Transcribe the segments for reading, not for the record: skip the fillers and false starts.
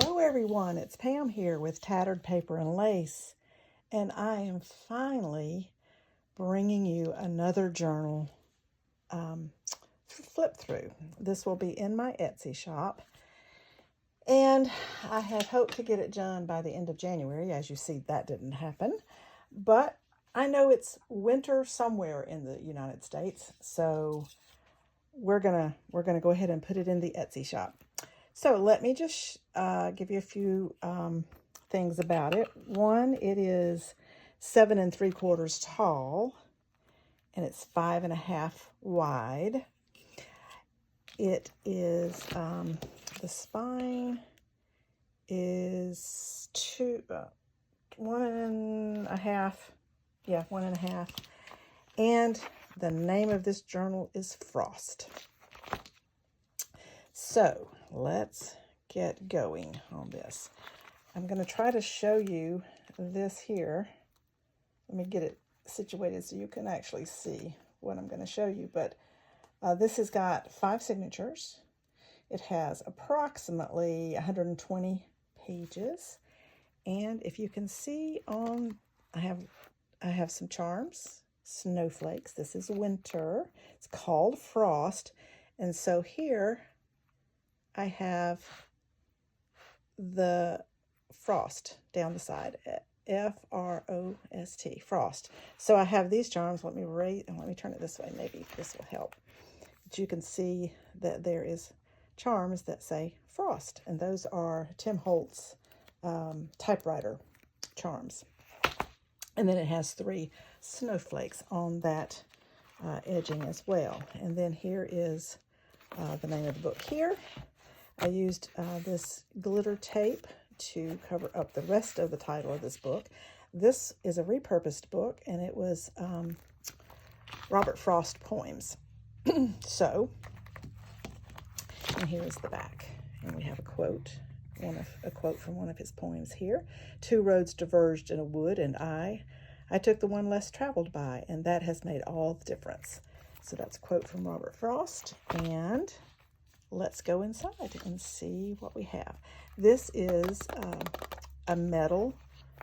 Hello everyone, it's Pam here with Tattered Paper and Lace, and I am finally bringing you another journal flip through. This will be in my Etsy shop, and I had hoped to get it done by the end of January. As you see, that didn't happen, but I know it's winter somewhere in the United States, so we're gonna go ahead and put it in the Etsy shop. So let me just give you a few things about it. One, it is 7 3/4 tall, and it's 5.5 wide. It is the spine is 1.5, yeah, 1.5, and the name of this journal is Frost. So let's get going on this. I'm going to try to show you this here. Let me get it situated so you can actually see what I'm going to show you. But this has got 5 signatures. It has approximately 120 pages. And if you can see I have some charms, snowflakes. This is winter. It's called Frost. And so here I have the frost down the side, F-R-O-S-T, frost. So I have these charms. Let me turn it this way. Maybe this will help. But you can see that there is charms that say Frost, and those are Tim Holtz typewriter charms. And then it has 3 snowflakes on that edging as well. And then here is the name of the book here. I used this glitter tape to cover up the rest of the title of this book. This is a repurposed book, and it was Robert Frost poems. So, and here is the back, and we have a quote from one of his poems here. 2 roads diverged in a wood, and I took the one less traveled by, and that has made all the difference. So that's a quote from Robert Frost, and let's go inside and see what we have. This is a metal.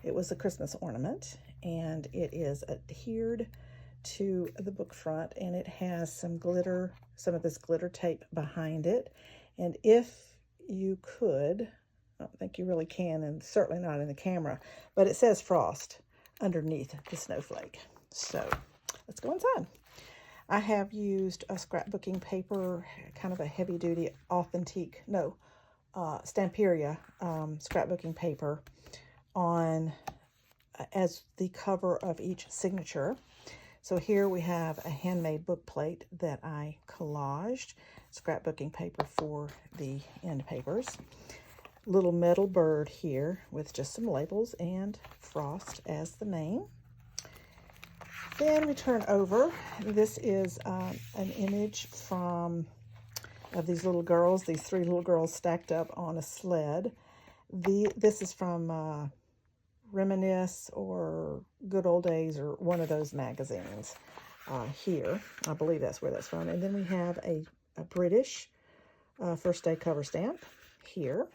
It was a Christmas ornament, and it is adhered to the book front, and it has some of this glitter tape behind it. And if you could, I don't think you really can, and certainly not in the camera, but it says Frost underneath the snowflake. So let's go inside. I have used a scrapbooking paper, kind of a heavy-duty Stamperia scrapbooking paper as the cover of each signature. So here we have a handmade book plate that I collaged, scrapbooking paper for the end papers. Little metal bird here with just some labels and Frost as the name. Then we turn over. This is an image of these little girls, these 3 little girls stacked up on a sled. This is from Reminisce or Good Old Days or one of those magazines here. I believe that's where that's from. And then we have a British first day cover stamp here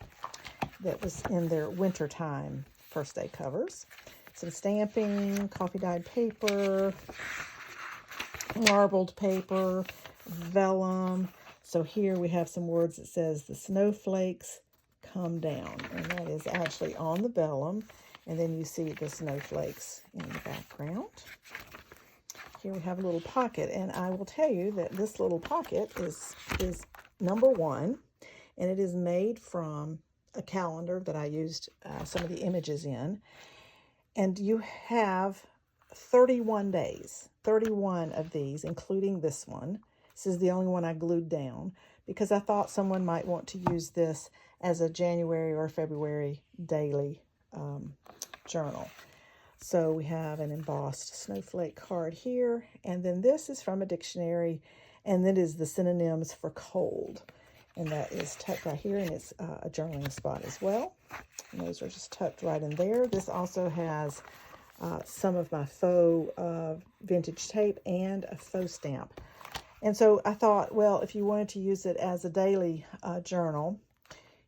that was in their wintertime first day covers. Some stamping, coffee dyed paper, marbled paper, vellum. So here we have some words that says the snowflakes come down, and that is actually on the vellum. And then you see the snowflakes in the background. Here we have a little pocket, and I will tell you that this little pocket is number 1, and it is made from a calendar that I used some of the images in. And you have 31 days, 31 of these, including this one. This is the only one I glued down because I thought someone might want to use this as a January or February daily journal. So we have an embossed snowflake card here, and then this is from a dictionary, and that is the synonyms for cold. And that is tucked right here, and it's a journaling spot as well. And those are just tucked right in there. This also has some of my faux vintage tape and a faux stamp. And so I thought, well, if you wanted to use it as a daily journal,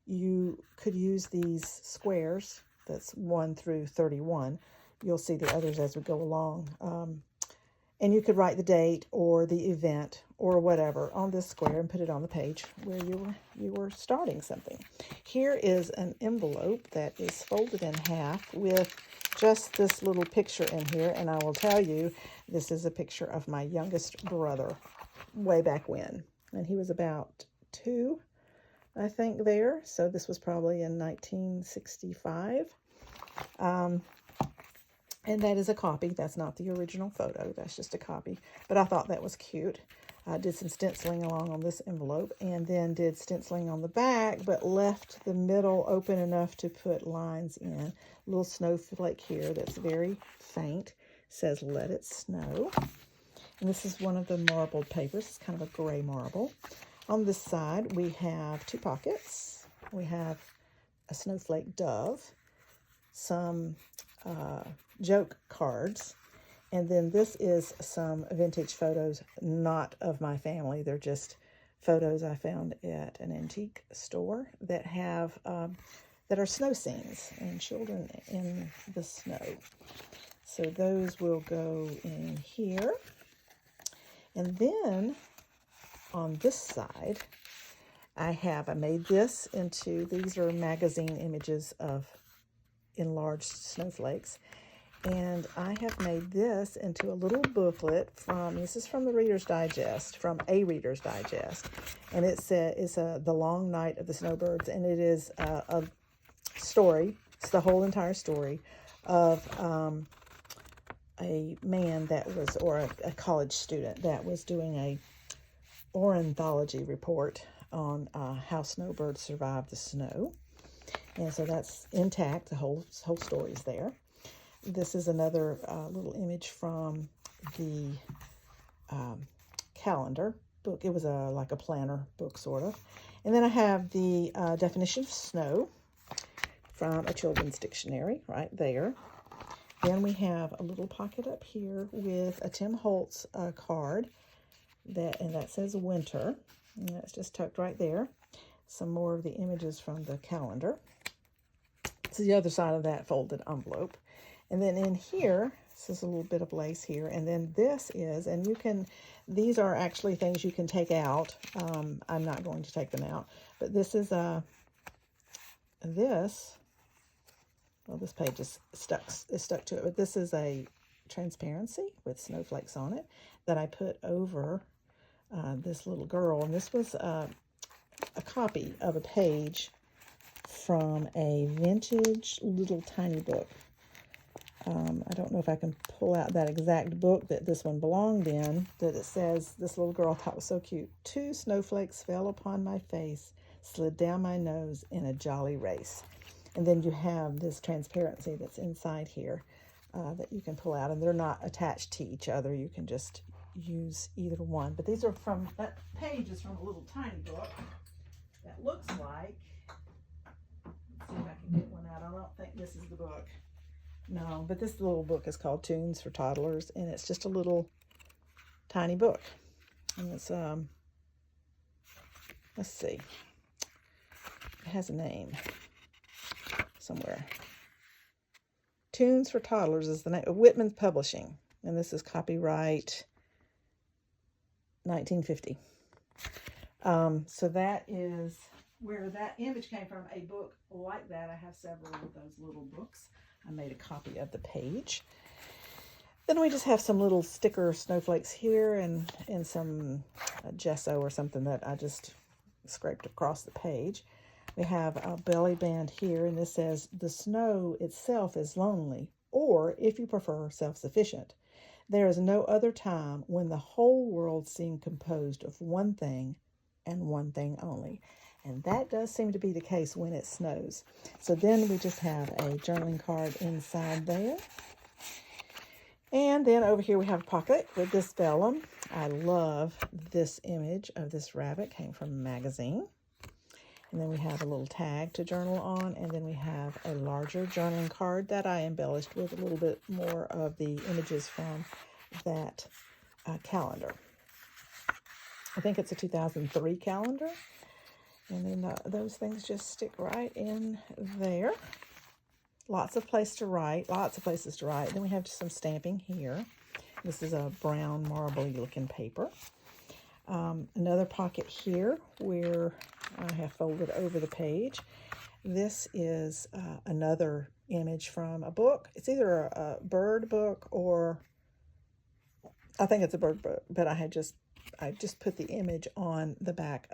you could use these squares, that's 1 through 31. You'll see the others as we go along. And you could write the date or the event or whatever on this square and put it on the page where you were starting something. Here is an envelope that is folded in half with just this little picture in here. And I will tell you, this is a picture of my youngest brother way back when. And he was about 2, I think, there. So this was probably in 1965. And that is a copy. That's not the original photo. That's just a copy. But I thought that was cute. I did some stenciling along on this envelope and then did stenciling on the back, but left the middle open enough to put lines in. A little snowflake here that's very faint. It says, "Let it snow." And this is one of the marbled papers. It's kind of a gray marble. On this side, we have 2 pockets. We have a snowflake dove, some joke cards, and then this is some vintage photos, not of my family. They're just photos I found at an antique store that have that are snow scenes and children in the snow. So those will go in here. And then on this side, I made this into, these are magazine images of enlarged snowflakes. And I have made this into a little booklet this is from the Reader's Digest, from a Reader's Digest. And it's The Long Night of the Snowbirds. And it is a story, it's the whole entire story of a man or a college student that was doing a ornithology report on how snowbirds survive the snow. And so that's intact. The whole story is there. This is another little image from the calendar book. It was like a planner book, sort of. And then I have the definition of snow from a children's dictionary right there. Then we have a little pocket up here with a Tim Holtz card that says winter. And that's just tucked right there. Some more of the images from the calendar. This is the other side of that folded envelope. And then in here, this is a little bit of lace here. And then this is, and these are actually things you can take out. I'm not going to take them out. But this is this page is stuck to it. But this is a transparency with snowflakes on it that I put over this little girl. And this was a copy of a page from a vintage little tiny book. I don't know if I can pull out that exact book that this one belonged in, that it says, this little girl thought was so cute. 2 snowflakes fell upon my face, slid down my nose in a jolly race. And then you have this transparency that's inside here that you can pull out, and they're not attached to each other. You can just use either one. But these are that page is from a little tiny book that looks like, let's see if I can get one out. I don't think this is the book. No, but this little book is called Tunes for Toddlers, and it's just a little tiny book. And it's, let's see, it has a name somewhere. Tunes for Toddlers is the name of Whitman's Publishing, and this is copyright 1950. So that is where that image came from, a book like that. I have several of those little books. I made a copy of the page. Then we just have some little sticker snowflakes here and some gesso or something that I just scraped across the page. We have a belly band here, and this says, "The snow itself is lonely, or, if you prefer, self-sufficient. There is no other time when the whole world seemed composed of one thing and one thing only." And that does seem to be the case when it snows. So then we just have a journaling card inside there. And then over here we have a pocket with this vellum. I love this image of this rabbit. Came from a magazine. And then we have a little tag to journal on. And then we have a larger journaling card that I embellished with a little bit more of the images from that calendar. I think it's a 2003 calendar. And then those things just stick right in there. Lots of places to write. Then we have some stamping here. This is a brown marble-y looking paper. Another pocket here where I have folded over the page. This is another image from a book. It's either a bird book or I think it's a bird book, but I just put the image on the back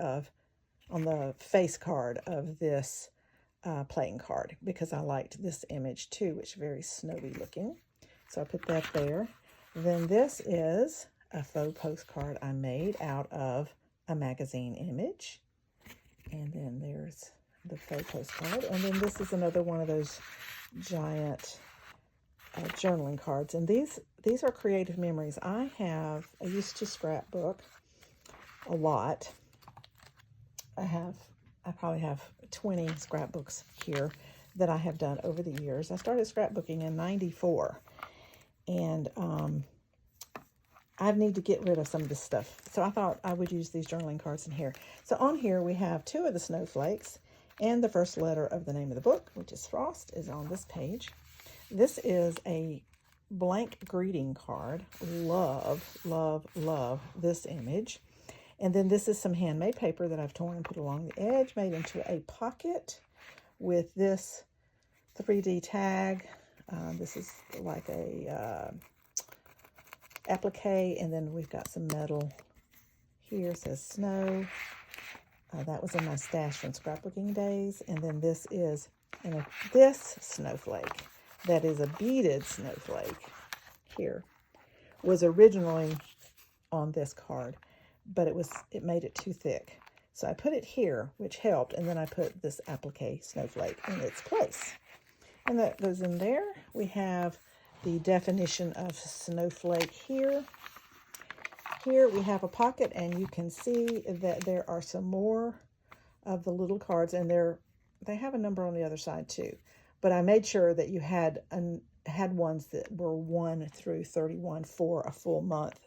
on the face card of this playing card because I liked this image too, which is very snowy looking. So I put that there. Then this is a faux postcard I made out of a magazine image. And then there's the faux postcard. And then this is another one of those giant journaling cards. And these are creative memories. I used to scrapbook a lot. I probably have 20 scrapbooks here that I have done over the years. I started scrapbooking in '94. And I need to get rid of some of this stuff. So I thought I would use these journaling cards in here. So on here we have 2 of the snowflakes and the first letter of the name of the book, which is Frost, is on this page. This is a blank greeting card. Love, love, love this image. And then this is some handmade paper that I've torn and put along the edge, made into a pocket with this 3D tag. This is like a applique, and then we've got some metal here. It says snow. That was in my stash from scrapbooking days. And then this is this snowflake that is a beaded snowflake here was originally on this card, but it made it too thick. So I put it here, which helped, and then I put this applique snowflake in its place. And that goes in there. We have the definition of snowflake here. Here we have a pocket, and you can see that there are some more of the little cards, and they have a number on the other side too. But I made sure that you had ones that were 1 through 31 for a full month,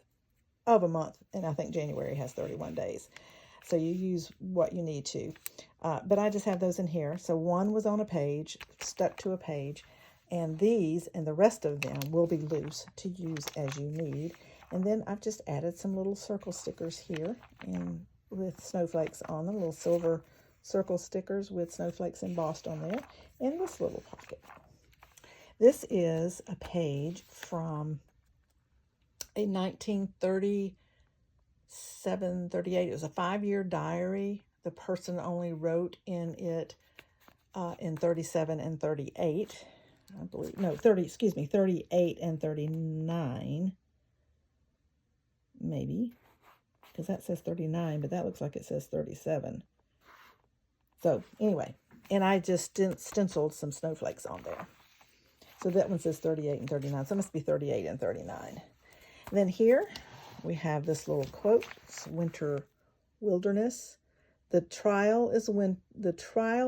and I think January has 31 days. So you use what you need to. But I just have those in here. So one was on a page, stuck to a page, and these and the rest of them will be loose to use as you need. And then I've just added some little circle stickers here and with snowflakes on them, little silver circle stickers with snowflakes embossed on there in this little pocket. This is a page from a 1937, 38. It was a 5-year diary. The person only wrote in it in 37 and 38. I believe, no, 38 and 39. Maybe, because that says 39, but that looks like it says 37. So anyway, and I just stenciled some snowflakes on there. So that one says 38 and 39, so it must be 38 and 39. And then here we have this little quote, it's winter wilderness. The trial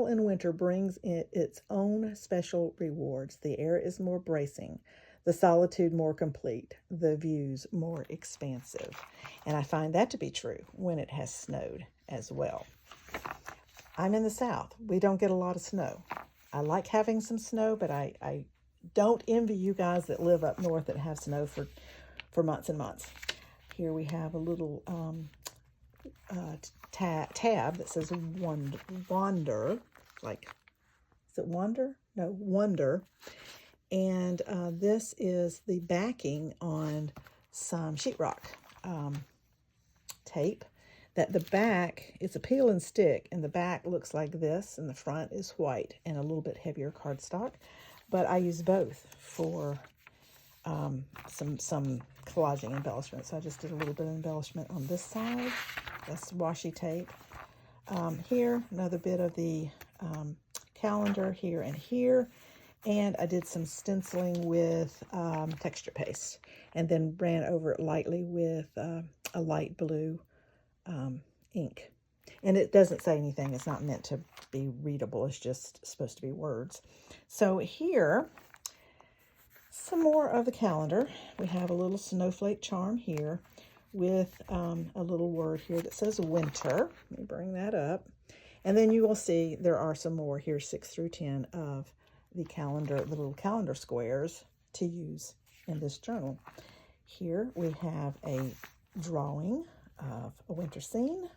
in winter brings its own special rewards. The air is more bracing, the solitude more complete, the views more expansive. And I find that to be true when it has snowed as well. I'm in the South. We don't get a lot of snow. I like having some snow, but I don't envy you guys that live up north that have snow for months and months. Here we have a little tab that says Wander. Like, is it Wander? No, Wonder. And this is the backing on some sheetrock tape. That the back, it's a peel and stick, and the back looks like this, and the front is white and a little bit heavier cardstock. But I use both for some collaging embellishment. So I just did a little bit of embellishment on this side. That's washi tape. Here, another bit of the calendar here and here. And I did some stenciling with texture paste, and then ran over it lightly with a light blue ink. And it doesn't say anything. It's not meant to be readable. It's just supposed to be words. So here, some more of the calendar. We have a little snowflake charm here with a little word here that says winter. Let me bring that up. And then you will see there are some more here, 6 through 10, of the calendar, the little calendar squares to use in this journal. Here we have a drawing of a winter scene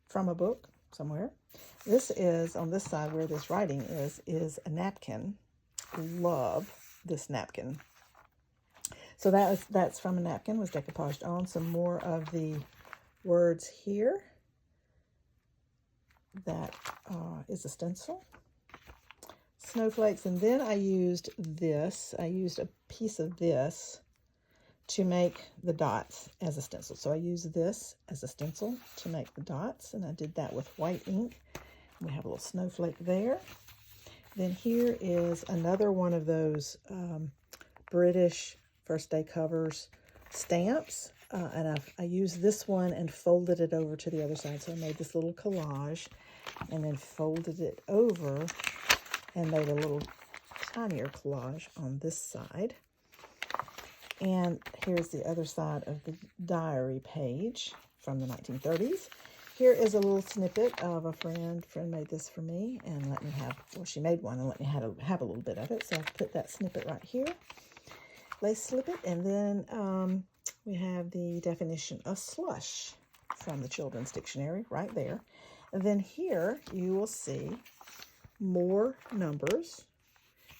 from a book somewhere. This is, on this side where this writing is a napkin. Love this napkin. So that's from a napkin, was decoupaged on. Some more of the words here. That is a stencil. Snowflakes, and then I used this. I used a piece of this to make the dots as a stencil. So I used this as a stencil to make the dots, and I did that with white ink. We have a little snowflake there. Then here is another one of those British first day covers stamps, and I used this one and folded it over to the other side. So I made this little collage and then folded it over and made a little tinier collage on this side. And here's the other side of the diary page from the 1930s. Here is a little snippet of a friend. Friend made this for me and let me have, well, she made one and let me have a little bit of it. So I've put that snippet right here. Lace slip it, and then we have the definition of slush from the Children's Dictionary right there. And then here you will see more numbers,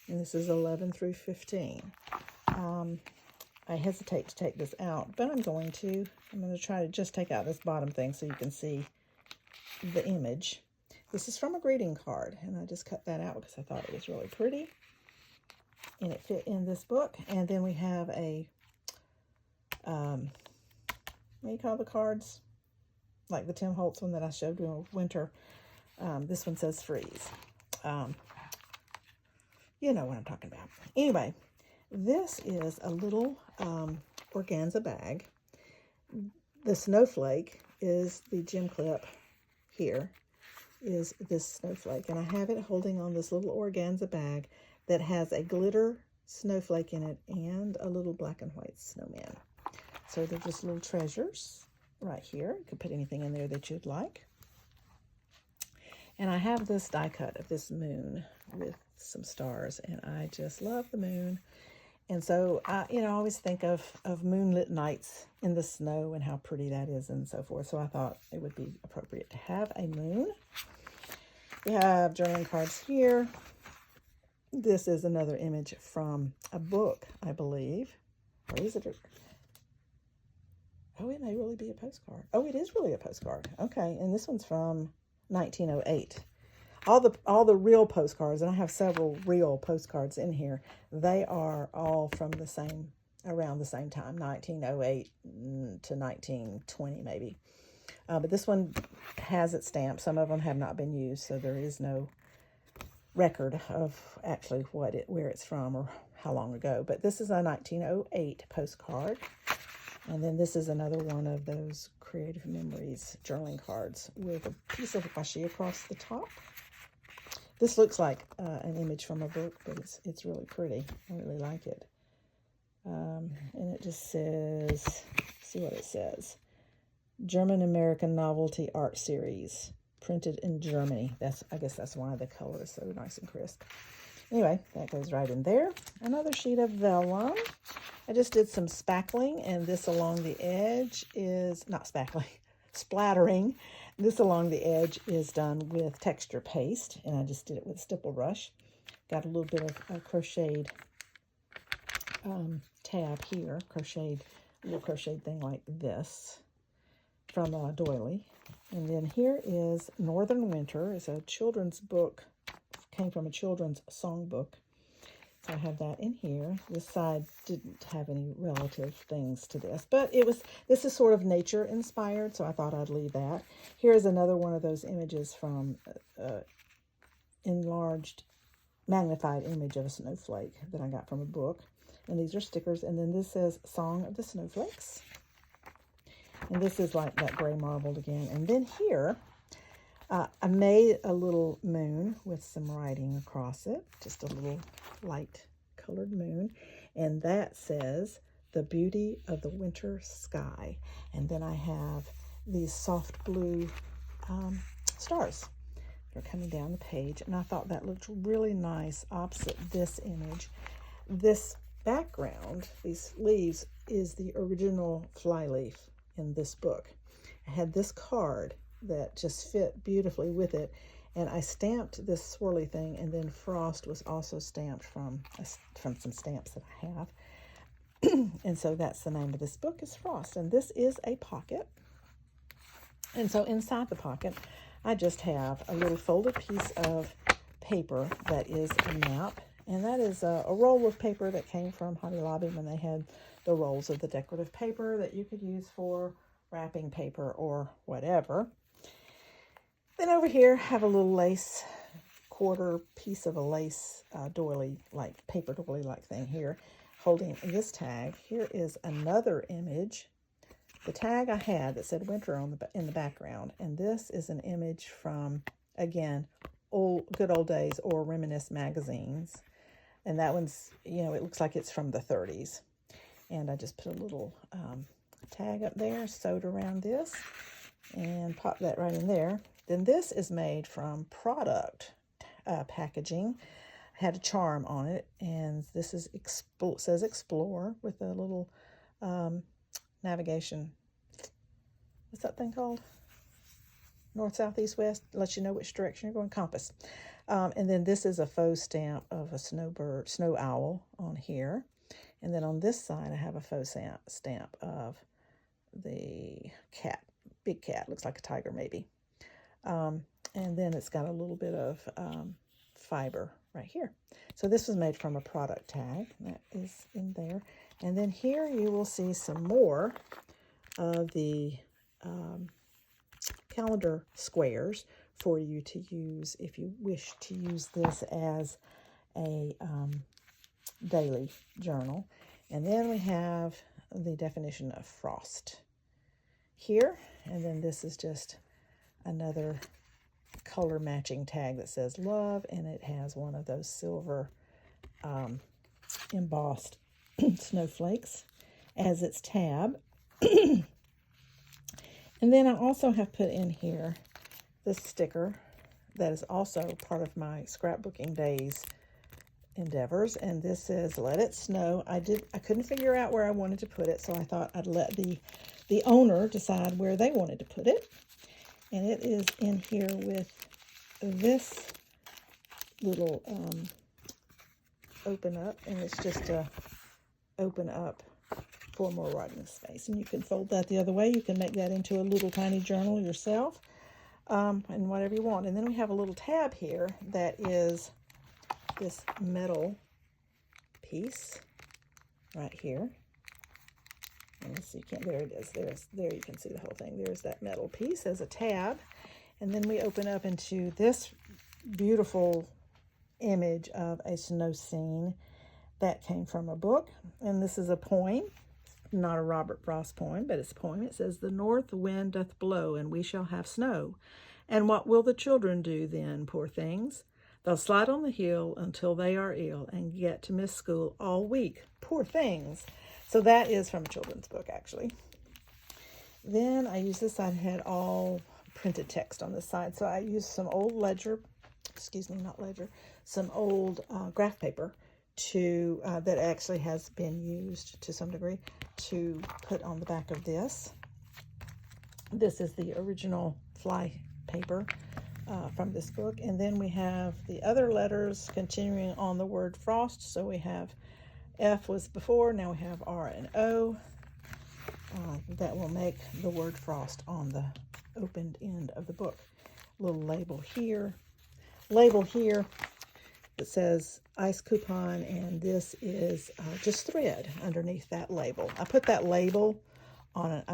and this is 11 through 15. I hesitate to take this out, but I'm going to try to just take out this bottom thing so you can see the image. This is from a greeting card, and I just cut that out because I thought it was really pretty, and it fit in this book. And then we have a, what do you call the cards? Like the Tim Holtz one that I showed you in winter. This one says freeze. You know what I'm talking about. Anyway, this is a little organza bag. The snowflake is the gem clip. Here is this snowflake, and I have it holding on this little organza bag that has a glitter snowflake in it and a little black and white snowman. So they're just little treasures right here. You could put anything in there that you'd like. And I have this die cut of this moon with some stars, and I just love the moon. And so I always think of moonlit nights in the snow and how pretty that is and so forth. So I thought it would be appropriate to have a moon. We have journaling cards here. This is another image from a book, I believe. Or is it? Oh, it may really be a postcard. Oh, it is really a postcard. Okay, and this one's from 1908. All the real postcards, and I have several real postcards in here, they are all from around the same time, 1908 to 1920 maybe. But this one has its stamp. Some of them have not been used, so there is no record of actually where it's from or how long ago. But this is a 1908 postcard. And then this is another one of those Creative Memories journaling cards with a piece of washi across the top. This looks like an image from a book, but it's really pretty. I really like it. And it just says, see what it says. German-American Novelty Art Series, printed in Germany. I guess that's why the color is so nice and crisp. Anyway, that goes right in there. Another sheet of vellum. I just did some spackling, and this along the edge is, not spackling, splattering. This along the edge is done with texture paste, and I just did it with a stipple brush. Got a little bit of a crocheted tab here, little crocheted thing like this from Doily. And then here is Northern Winter. It's a children's book, came from a children's songbook. So I have that in here. This side didn't have any relative things to this, but this is sort of nature inspired, so I thought I'd leave that. Here's another one of those images from enlarged, magnified image of a snowflake that I got from a book. And these are stickers. And then this says Song of the Snowflakes. And this is like that gray marbled again. And then here, I made a little moon with some writing across it, just a little light colored moon, and that says The Beauty of the Winter Sky. And then I have these soft blue stars They're coming down the page, and I thought that looked really nice opposite this image. This background, these leaves, is the original flyleaf in this book. I had this card that just fit beautifully with it, and I stamped this swirly thing, and then Frost was also stamped from some stamps that I have. And so that's the name of this book, is Frost. And this is a pocket. And so inside the pocket, I just have a little folded piece of paper that is a map. And that is a roll of paper that came from Hobby Lobby when they had the rolls of the decorative paper that you could use for wrapping paper or whatever. Then over here, I have a little lace, quarter piece of a lace doily, like paper doily-like thing here, holding this tag. Here is another image. The tag I had that said winter in the background, and this is an image from, again, good old days or Reminisce magazines. And that one's, you know, it looks like it's from the 30s. And I just put a little tag up there, sewed around this, and popped that right in there. Then this is made from product packaging. I had a charm on it, and this is says Explore with a little navigation. What's that thing called? North, south, east, west. Lets you know which direction you're going. Compass. And then this is a faux stamp of a snow owl on here. And then on this side, I have a faux stamp of the cat, big cat. Looks like a tiger maybe. And then it's got a little bit of fiber right here. So this was made from a product tag. That is in there. And then here you will see some more of the calendar squares for you to use if you wish to use this as a daily journal. And then we have the definition of frost here. And then this is just another color matching tag that says love, and it has one of those silver embossed snowflakes as its tab. And then I also have put in here this sticker that is also part of my scrapbooking days endeavors, and this says let it snow. I couldn't figure out where I wanted to put it, so I thought I'd let the owner decide where they wanted to put it. And it is in here with this little open up, and it's just a open up for more writing space. And you can fold that the other way. You can make that into a little tiny journal yourself, and whatever you want. And then we have a little tab here that is this metal piece right here. And let's see, there it is. There you can see the whole thing. There's that metal piece as a tab. And then we open up into this beautiful image of a snow scene that came from a book. And this is a poem, not a Robert Frost poem, but it's a poem. It says, "The north wind doth blow, and we shall have snow. And what will the children do then, poor things? They'll slide on the hill until they are ill and get to miss school all week. Poor things." So that is from a children's book, actually. Then I used this. I had all printed text on this side. So I used some old some old graph paper to that actually has been used to some degree to put on the back of this. This is the original fly paper from this book. And then we have the other letters continuing on the word frost. So we have F was before, now we have R and O. That will make the word frost on the opened end of the book. Little label here that says ice coupon, and this is just thread underneath that label. I put that label on it.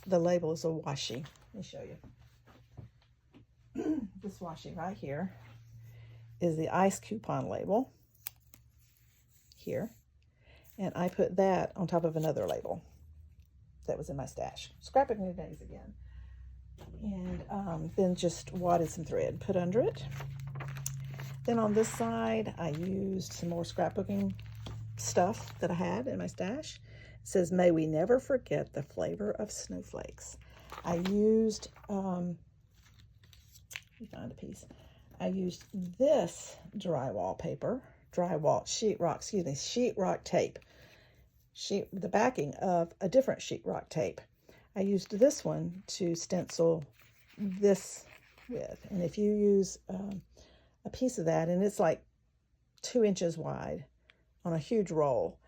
The label is a washi. Let me show you. This washi right here is the ice coupon label here. And I put that on top of another label that was in my stash. Scrapbooking days again. And then just wadded some thread, put under it. Then on this side, I used some more scrapbooking stuff that I had in my stash. It says, "May we never forget the flavor of snowflakes." I used, let me find a piece. I used this sheetrock tape, the backing of a different sheetrock tape. I used this one to stencil this with, and if you use a piece of that, and it's like 2 inches wide on a huge roll,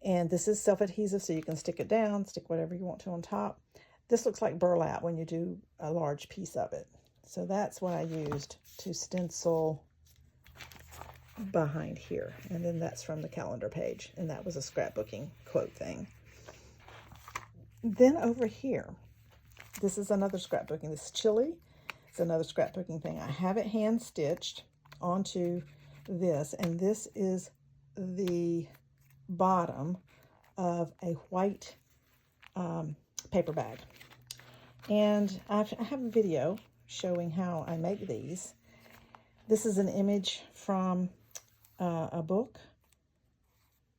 and this is self-adhesive, so you can stick it down, stick whatever you want to on top. This looks like burlap when you do a large piece of it. So that's what I used to stencil behind here. And then that's from the calendar page. And that was a scrapbooking quote thing. Then over here, this is another scrapbooking. This is chili. It's another scrapbooking thing. I have it hand stitched onto this. And this is the bottom of a white paper bag. And I have a video showing how I make these. This is an image from a book,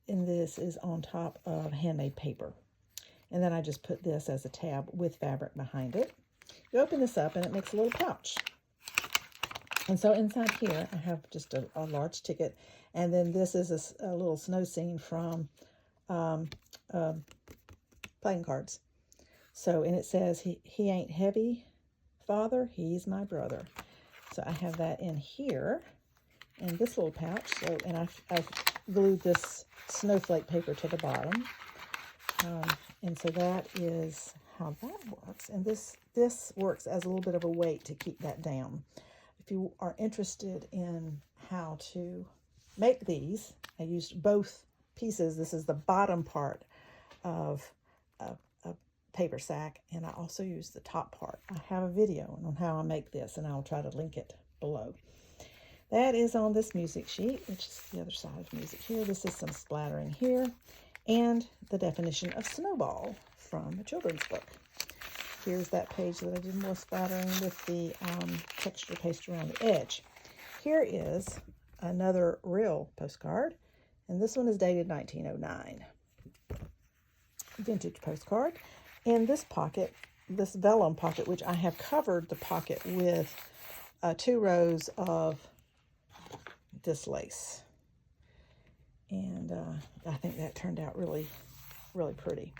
and this is on top of handmade paper. And then I just put this as a tab with fabric behind it. You open this up and it makes a little pouch. And so inside here I have just a large ticket, and then this is a little snow scene from playing cards. So, and it says, he ain't heavy, Father, he's my brother. So I have that in here, in this little pouch. So, and I've glued this snowflake paper to the bottom. And so that is how that works. And this works as a little bit of a weight to keep that down. If you are interested in how to make these, I used both pieces. This is the bottom part of a paper sack, and I also use the top part. I have a video on how I make this, and I'll try to link it below. That is on this music sheet, which is the other side of the music here. This is some splattering here, and the definition of snowball from a children's book. Here's that page that I did more splattering with the texture paste around the edge. Here is another real postcard, and this one is dated 1909. Vintage postcard. In this pocket, this vellum pocket, which I have covered the pocket with 2 rows of this lace. And I think that turned out really, really pretty.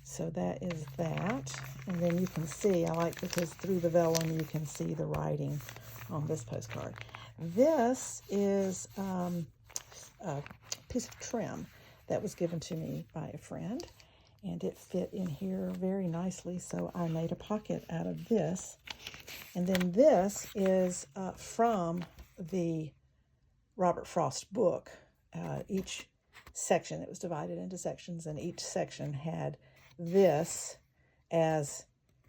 So that is that. And then you can see, I like because through the vellum you can see the writing on this postcard. This is a piece of trim that was given to me by a friend. And it fit in here very nicely, so I made a pocket out of this. And then this is from the Robert Frost book. Each section, it was divided into sections, and each section had this as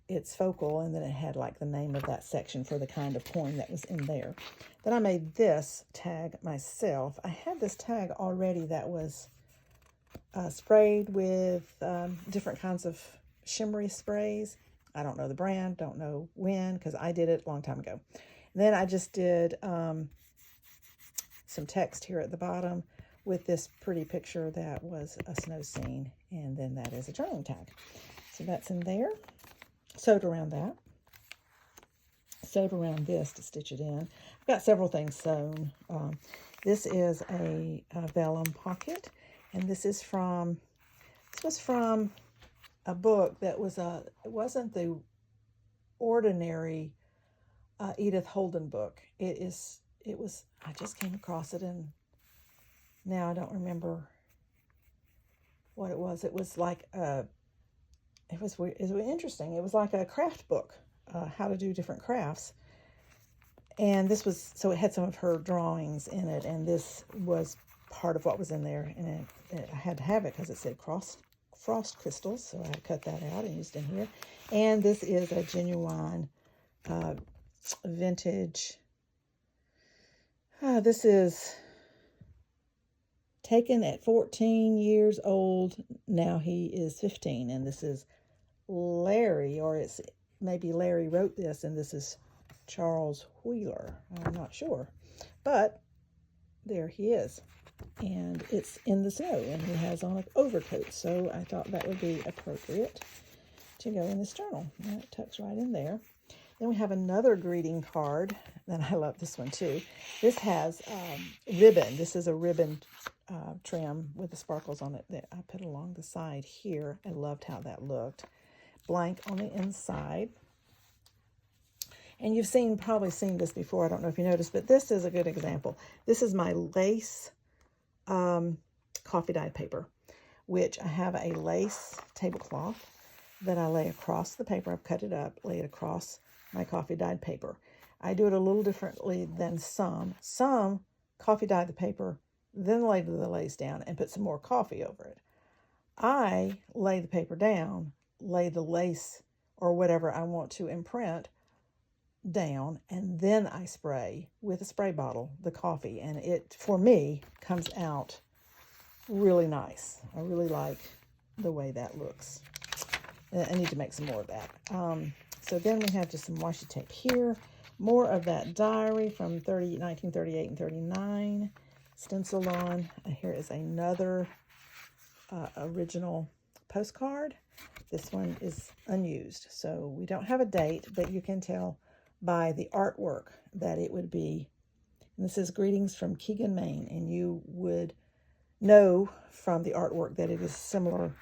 its focal, and then it had like the name of that section for the kind of coin that was in there. Then I made this tag myself. I had this tag already that was sprayed with different kinds of shimmery sprays. I don't know the brand, don't know when, because I did it a long time ago. And then I just did some text here at the bottom with this pretty picture that was a snow scene, and then that is a journaling tag. So that's in there. Sewed around that. Sewed around this to stitch it in. I've got several things sewn. This is a vellum pocket. And this was from a book that was it wasn't the ordinary Edith Holden book. It was, I just came across it, and now I don't remember what it was. It was like it was interesting. It was like a craft book, how to do different crafts. And this was, so it had some of her drawings in it, and this was part of what was in there, and I had to have it because it said frost crystals, so I cut that out and used it in here. And this is a genuine vintage. This is taken at 14 years old. Now he is 15, and this is Larry, or it's maybe Larry wrote this, and this is Charles Wheeler. I'm not sure, but there he is. And it's in the snow, and he has on an overcoat, so I thought that would be appropriate to go in this journal. And it tucks right in there. Then we have another greeting card, and I love this one too. This has ribbon. This is a ribbon trim with the sparkles on it that I put along the side here. I loved how that looked. Blank on the inside. And you've probably seen this before. I don't know if you noticed, but this is a good example. This is my lace coffee dyed paper, which I have a lace tablecloth that I lay across the paper. I've cut it up, lay it across my coffee dyed paper. I do it a little differently than some. Some coffee dye the paper, then lay the lace down and put some more coffee over it. I lay the paper down, lay the lace or whatever I want to imprint down, and then I spray with a spray bottle the coffee, and it, for me, comes out really nice. I really like the way that looks. I need to make some more of that. So then we have just some washi tape here. More of that diary from 1938 and 39 stencil on. Here is another original postcard. This one is unused, so we don't have a date, but you can tell by the artwork that it would be. And this is Greetings from Keegan, Maine, and you would know from the artwork that it is similar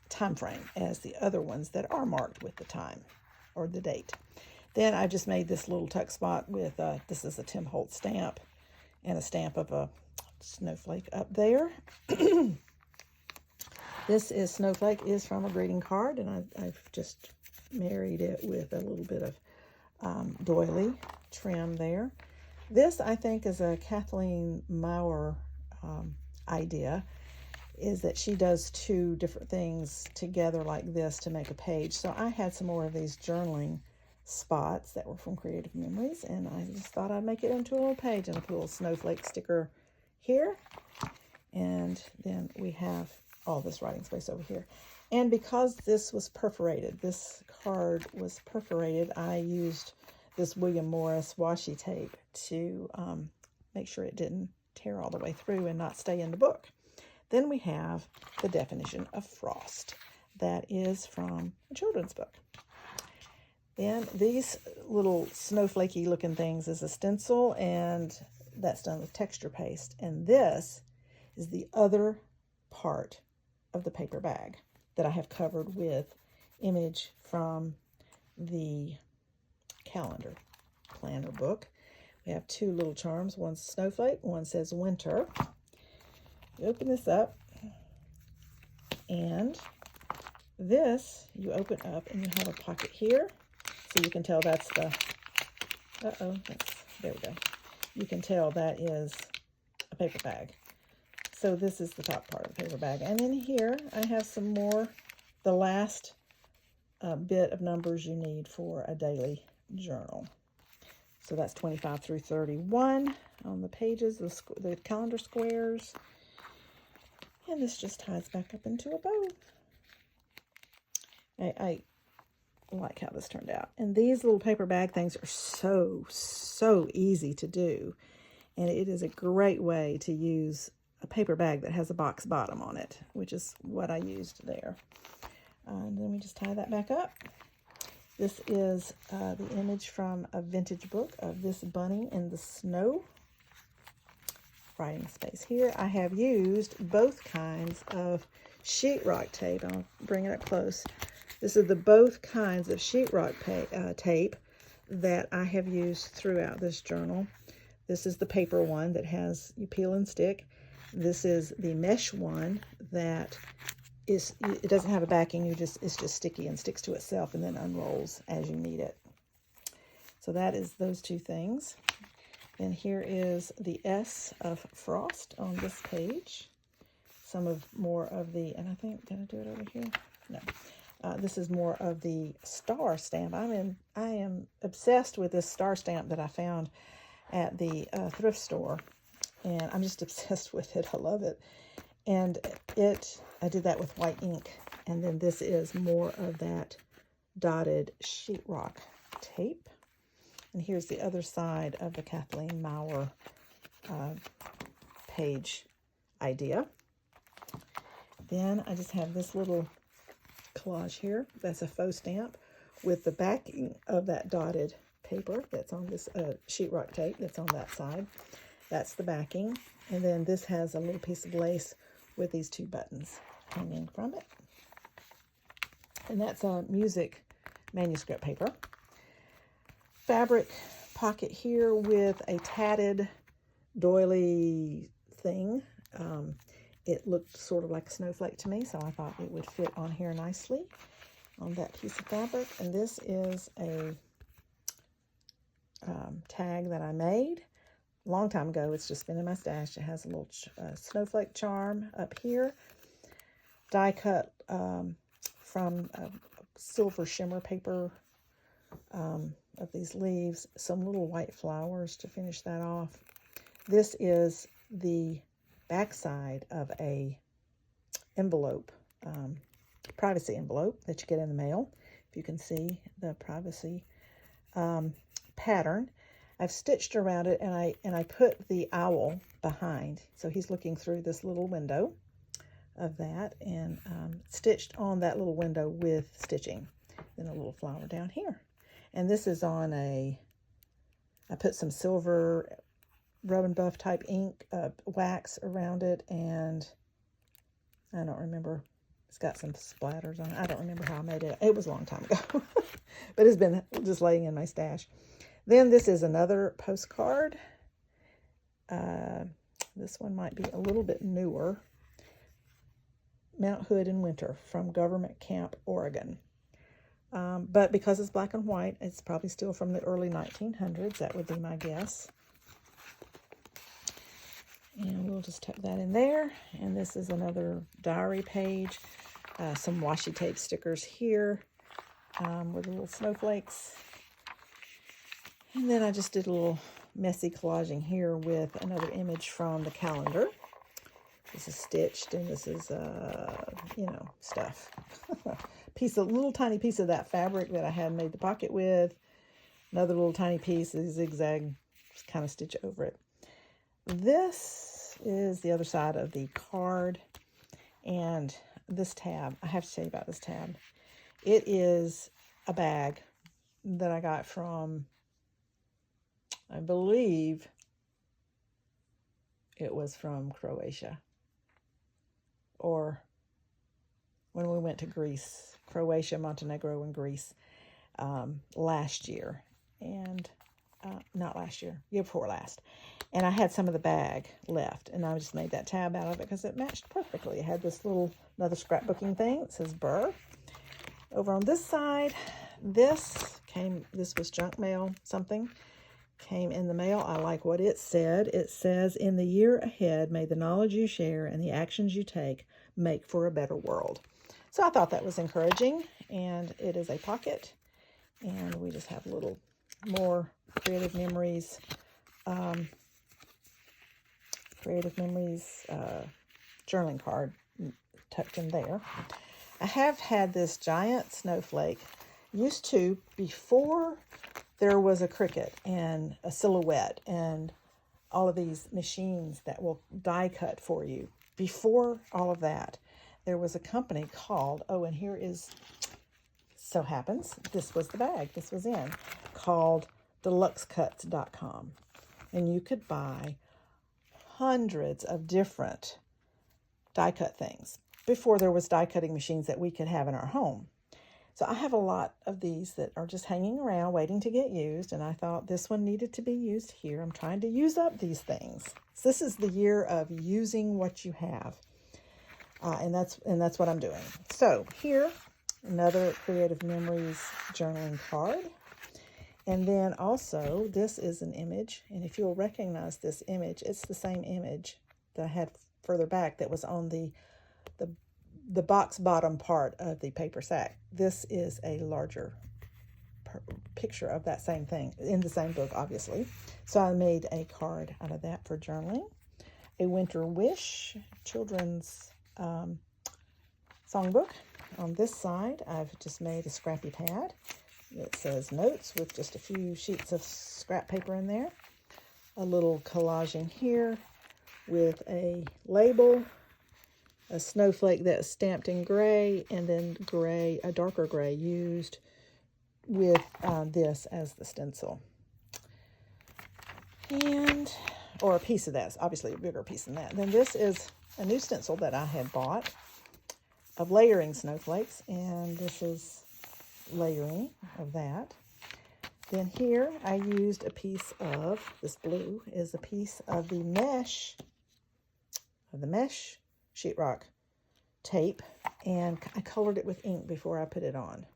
time frame as the other ones that are marked with the time or the date. Then I just made this little tuck spot with, this is a Tim Holtz stamp and a stamp of a snowflake up there. This is Snowflake is from a greeting card, and I've just married it with a little bit of doily trim there. This, I think, is a Kathleen Maurer idea, is that she does two different things together like this to make a page. So I had some more of these journaling spots that were from Creative Memories, and I just thought I'd make it into a little page, and I put a little snowflake sticker here, and then we have all this writing space over here. And because this was perforated, this card was perforated, I used this William Morris washi tape to make sure it didn't tear all the way through and not stay in the book. Then we have the definition of frost. That is from a children's book. Then these little snowflakey looking things is a stencil, and that's done with texture paste. And this is the other part of the paper bag that I have covered with image from the calendar planner book. We have two little charms. One's snowflake, one says winter. You open this up, and this you open up, and you have a pocket here. So you can tell that's the, there we go. You can tell that is a paper bag. So this is the top part of the paper bag. And in here, I have some more, the last bit of numbers you need for a daily journal. So that's 25 through 31 on the pages, the calendar squares. And this just ties back up into a bow. I like how this turned out. And these little paper bag things are so easy to do. And it is a great way to use a paper bag that has a box bottom on it, which is what I used there. And then we just tie that back up. This is the image from a vintage book of this bunny in the snow. Writing space here. I have used both kinds of sheetrock tape. I'll bring it up close. This is the both kinds of sheetrock tape that I have used throughout this journal. This is the paper one that has, you peel and stick. This is the mesh one that is, it doesn't have a backing, it's just sticky and sticks to itself and then unrolls as you need it. So that is those two things. And here is the S of Frost on this page. More of the, and I think, did I do it over here? No. This is more of the star stamp. I am obsessed with this star stamp that I found at the thrift store. And I'm just obsessed with it. I love it. And I did that with white ink. And then this is more of that dotted sheetrock tape. And here's the other side of the Kathleen Maurer page idea. Then I just have this little collage here. That's a faux stamp with the backing of that dotted paper that's on this sheetrock tape that's on that side. That's the backing. And then this has a little piece of lace with these 2 buttons hanging from it. And that's a music manuscript paper. Fabric pocket here with a tatted doily thing. It looked sort of like a snowflake to me, so I thought it would fit on here nicely on that piece of fabric. And this is a tag that I made a long time ago. It's just been in my stash. It has a little snowflake charm up here, die cut from a silver shimmer paper of these leaves, some little white flowers to finish that off. This is the backside of a envelope, privacy envelope that you get in the mail. If you can see the privacy pattern, I've stitched around it, and I put the owl behind, so he's looking through this little window of that, and stitched on that little window with stitching. Then a little flower down here, and this is on I put some silver rub and buff type ink wax around it, and I don't remember. It's got some splatters on it. I don't remember how I made it. It was a long time ago, but it's been just laying in my stash. Then this is another postcard. This one might be a little bit newer. Mount Hood in Winter from Government Camp, Oregon. But because it's black and white, it's probably still from the early 1900s. That would be my guess. And we'll just tuck that in there. And this is another diary page. Some washi tape stickers here with little snowflakes. And then I just did a little messy collaging here with another image from the calendar. This is stitched, and this is, you know, stuff. Little tiny piece of that fabric that I had made the pocket with. Another little tiny piece, a zigzag, just kind of stitch over it. This is the other side of the card, and this tab, I have to tell you about this tab. It is a bag that I got from, I believe it was from Croatia, or when we went to Greece, Croatia, Montenegro, and Greece last year, and not last year, year before last. And I had some of the bag left, and I just made that tab out of it because it matched perfectly. It had this little, another scrapbooking thing. It says Burr. Over on this side, this was junk mail, something came in the mail. I like what it said. It says, "In the year ahead, may the knowledge you share and the actions you take make for a better world." So I thought that was encouraging, and it is a pocket, and we just have a little more Creative Memories journaling card tucked in there. I have had this giant snowflake, used to, before there was a Cricut and a Silhouette and all of these machines that will die cut for you. Before all of that, there was a company called, and here is, so happens, this was the bag this was in, called deluxecuts.com. And you could buy hundreds of different die cut things before there was die cutting machines that we could have in our home. So I have a lot of these that are just hanging around waiting to get used, and I thought this one needed to be used here. I'm trying to use up these things. So this is the year of using what you have, and that's what I'm doing. So here, another Creative Memories journaling card. And then also, this is an image, and if you'll recognize this image, it's the same image that I had further back that was on the box bottom part of the paper sack. This is a larger picture of that same thing in the same book, obviously. So I made a card out of that for journaling. A Winter Wish children's songbook. On this side, I've just made a scrappy pad that says notes with just a few sheets of scrap paper in there. A little collaging here with a label, a snowflake that's stamped in gray, and then gray, a darker gray used with this as the stencil. And, or a piece of that, obviously a bigger piece than that. Then this is a new stencil that I had bought of layering snowflakes, and this is layering of that. Then here I used a piece of, this blue is a piece of the mesh sheetrock tape, and I colored it with ink before I put it on.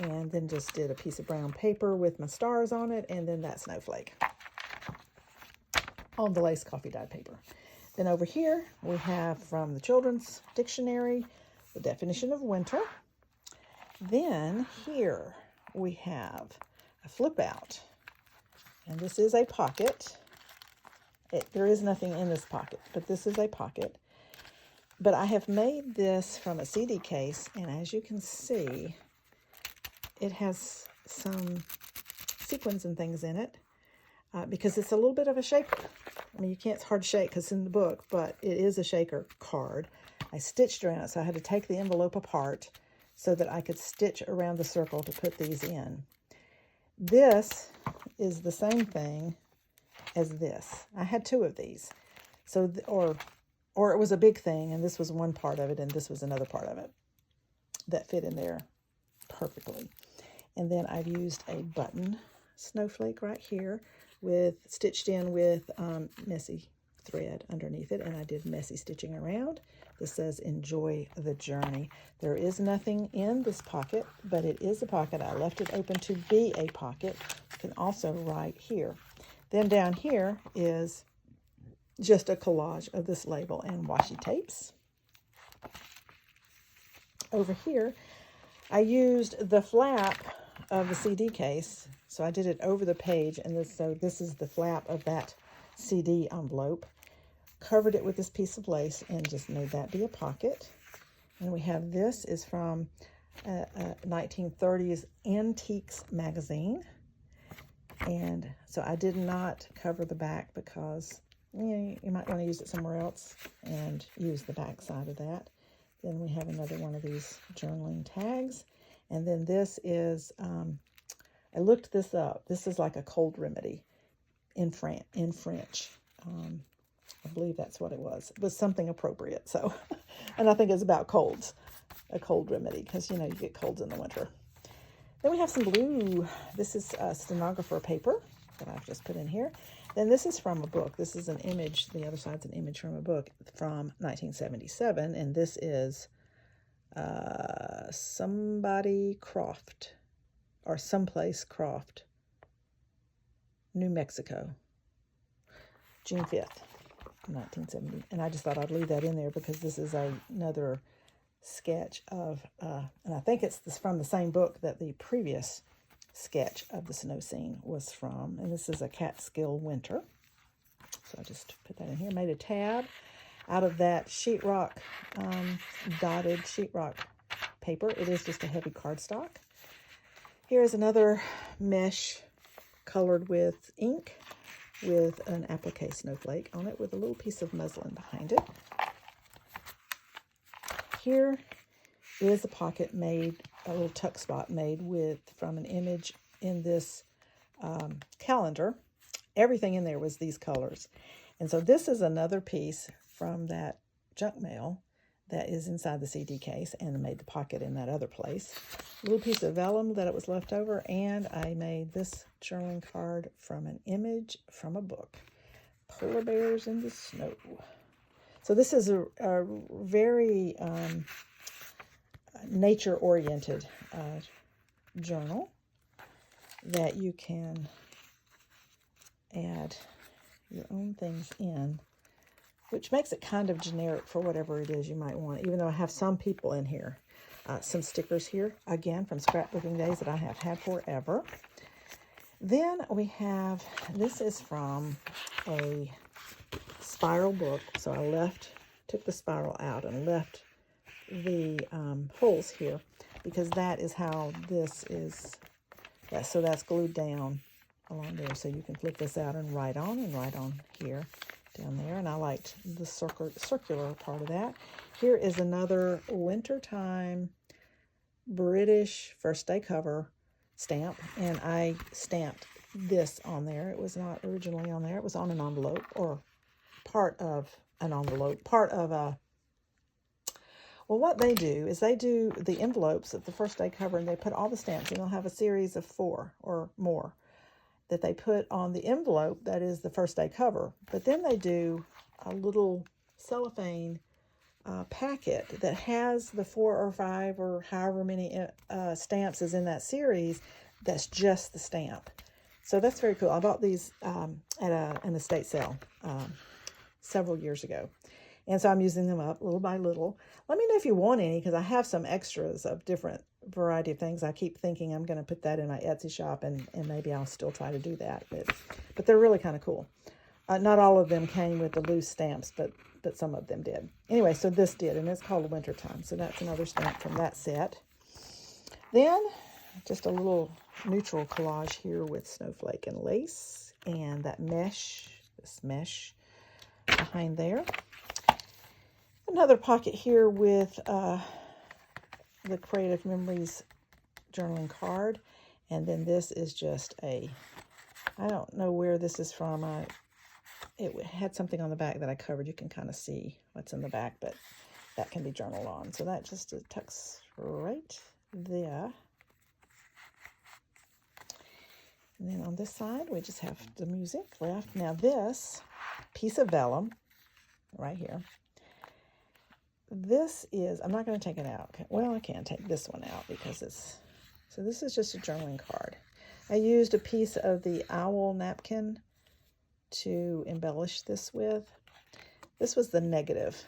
And then just did a piece of brown paper with my stars on it, and then that snowflake on the lace coffee dyed paper. Then over here we have from the Children's Dictionary the definition of winter. Then here we have a flip out, and this is a pocket. There is nothing in this pocket, but this is a pocket. But I have made this from a CD case, and as you can see, it has some sequins and things in it because it's a little bit of a shaker. I mean, it's hard to shake because it's in the book, but it is a shaker card. I stitched around it, so I had to take the envelope apart so that I could stitch around the circle to put these in. This is the same thing as this. I had two of these. So, or it was a big thing, and this was one part of it, and this was another part of it that fit in there perfectly. And then I've used a button snowflake right here with stitched in with messy thread underneath it, and I did messy stitching around. This says enjoy the journey. There is nothing in this pocket, but it is a pocket. I left it open to be a pocket. You can also write here. Then down here is just a collage of this label and washi tapes. Over here, I used the flap of the CD case. So I did it over the page, and this is the flap of that CD envelope. Covered it with this piece of lace and just made that be a pocket. And we have this is from a 1930s Antiques magazine. And so I did not cover the back because you might want to use it somewhere else and use the back side of that. Then we have another one of these journaling tags. And then this is, I looked this up. This is like a cold remedy in French. I believe that's what it was. It was something appropriate. So, and I think it's about colds, a cold remedy, because, you get colds in the winter. Then we have some blue. This is stenographer paper that I've just put in here. Then this is from a book. This is an image. The other side's an image from a book from 1977. And this is Somebody Croft, or Someplace Croft, New Mexico, June 5th, 1970. And I just thought I'd leave that in there because this is another sketch of, and I think it's from the same book that the previous sketch of the snow scene was from. And this is a Catskill winter. So I just put that in here, made a tab out of that sheetrock, dotted sheetrock paper. It is just a heavy cardstock. Here's another mesh colored with ink with an applique snowflake on it with a little piece of muslin behind it. Here is a pocket made, a little tuck spot made from an image in this calendar. Everything in there was these colors. And so this is another piece from that junk mail that is inside the CD case, and I made the pocket in that other place. A little piece of vellum that it was left over, and I made this journaling card from an image from a book, Polar Bears in the Snow. So this is a very nature-oriented journal that you can add your own things in, which makes it kind of generic for whatever it is you might want, even though I have some people in here. Some stickers here, again, from scrapbooking days that I have had forever. Then we have, this is from a spiral book. So I took the spiral out and left the holes here because that is how this is. So that's glued down along there. So you can flip this out and write on here, down there. And I liked the circular part of that. Here is another wintertime British first day cover stamp, and I stamped this on there. It was not originally on there. It was on an envelope, or part of an envelope, part of a... Well, what they do is they do the envelopes at the first day cover, and they put all the stamps, and they'll have a series of 4 or more that they put on the envelope that is the first day cover. But then they do a little cellophane packet that has the 4 or 5 or however many stamps is in that series. That's just the stamp. So that's very cool. I bought these at an estate sale several years ago. And so I'm using them up little by little. Let me know if you want any, because I have some extras of different variety of things. I keep thinking I'm going to put that in my Etsy shop, and maybe I'll still try to do that. But they're really kind of cool. Not all of them came with the loose stamps, but some of them did. Anyway, so this did, and it's called Wintertime. So that's another stamp from that set. Then just a little neutral collage here with snowflake and lace, and that mesh, this mesh behind there. Another pocket here with the Creative Memories journaling card. And then this is just I don't know where this is from. It had something on the back that I covered. You can kind of see what's in the back, but that can be journaled on. So that just tucks right there. And then on this side, we just have the music left. Now this piece of vellum right here, this is, I'm not going to take it out. Well, I can take this one out because it's, so this is just a journaling card. I used a piece of the owl napkin to embellish this with. This was the negative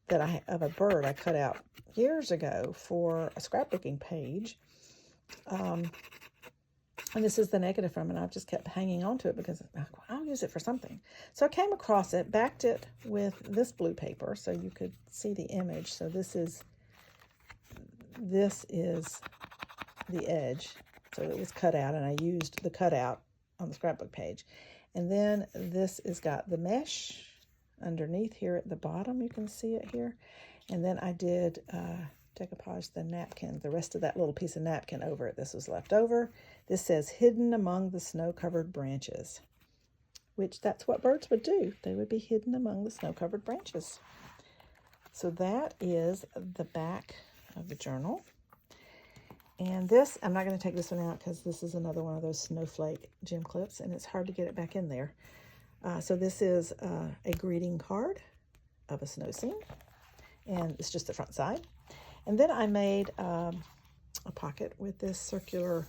that of a bird I cut out years ago for a scrapbooking page. And this is the negative from it. I've just kept hanging on to it because I'll use it for something. So I came across it, backed it with this blue paper so you could see the image. So this is the edge. So it was cut out, and I used the cutout on the scrapbook page. And then this has got the mesh underneath here at the bottom. You can see it here. And then I did decoupage the napkin, the rest of that little piece of napkin over it. This was left over. This says hidden among the snow-covered branches, which that's what birds would do. They would be hidden among the snow-covered branches. So that is the back of the journal. And this, I'm not going to take this one out because this is another one of those snowflake gem clips, and it's hard to get it back in there. So this is a greeting card of a snow scene, and it's just the front side. And then I made a pocket with this circular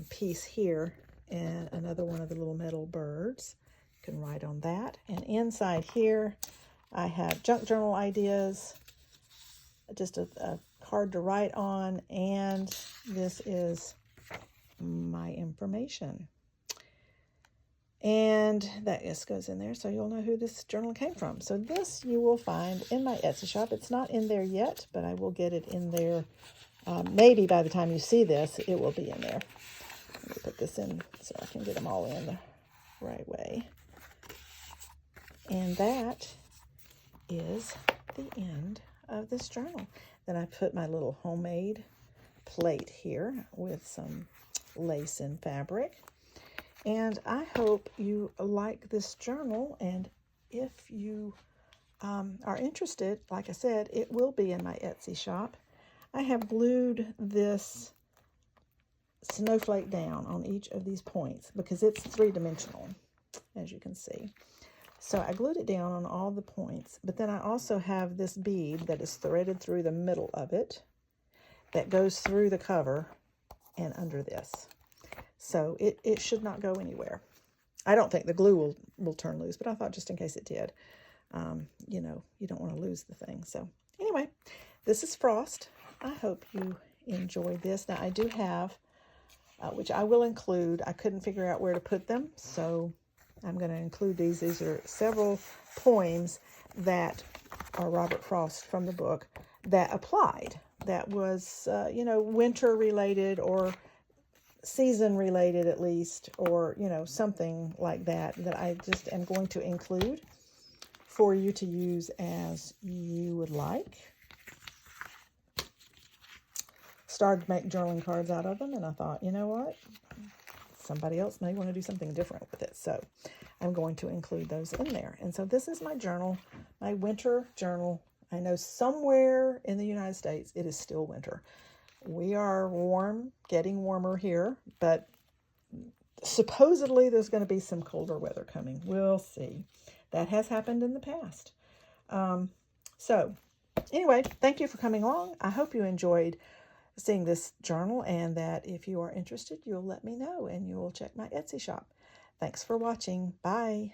piece here, and another one of the little metal birds. You can write on that. And inside here, I have junk journal ideas, just a card to write on, and this is my information. And that just goes in there, so you'll know who this journal came from. So this you will find in my Etsy shop. It's not in there yet, but I will get it in there. Maybe by the time you see this, it will be in there. Let me put this in so I can get them all in the right way. And that is the end of this journal. Then I put my little homemade plate here with some lace and fabric. And I hope you like this journal, and if you are interested, like I said, it will be in my Etsy shop. I have glued this snowflake down on each of these points because it's three-dimensional, as you can see. So I glued it down on all the points, but then I also have this bead that is threaded through the middle of it that goes through the cover and under this. So it should not go anywhere. I don't think the glue will turn loose, but I thought just in case it did, you know, you don't want to lose the thing. So anyway, this is Frost. I hope you enjoyed this. Now I do have, which I will include, I couldn't figure out where to put them, so I'm going to include these. These are several poems that are Robert Frost from the book that applied. That was, you know, winter related or season related at least, or, you know, something like that, that I just am going to include for you to use as you would like. started to make journaling cards out of them, and I thought, you know what? Somebody else may want to do something different with it. So I'm going to include those in there. And so this is my journal, my winter journal. I know somewhere in the United States it is still winter. We are warm, getting warmer here, but supposedly there's going to be some colder weather coming. We'll see. That has happened in the past. So anyway, thank you for coming along. I hope you enjoyed seeing this journal, and that if you are interested, you'll let me know and you'll check my Etsy shop. Thanks for watching. Bye.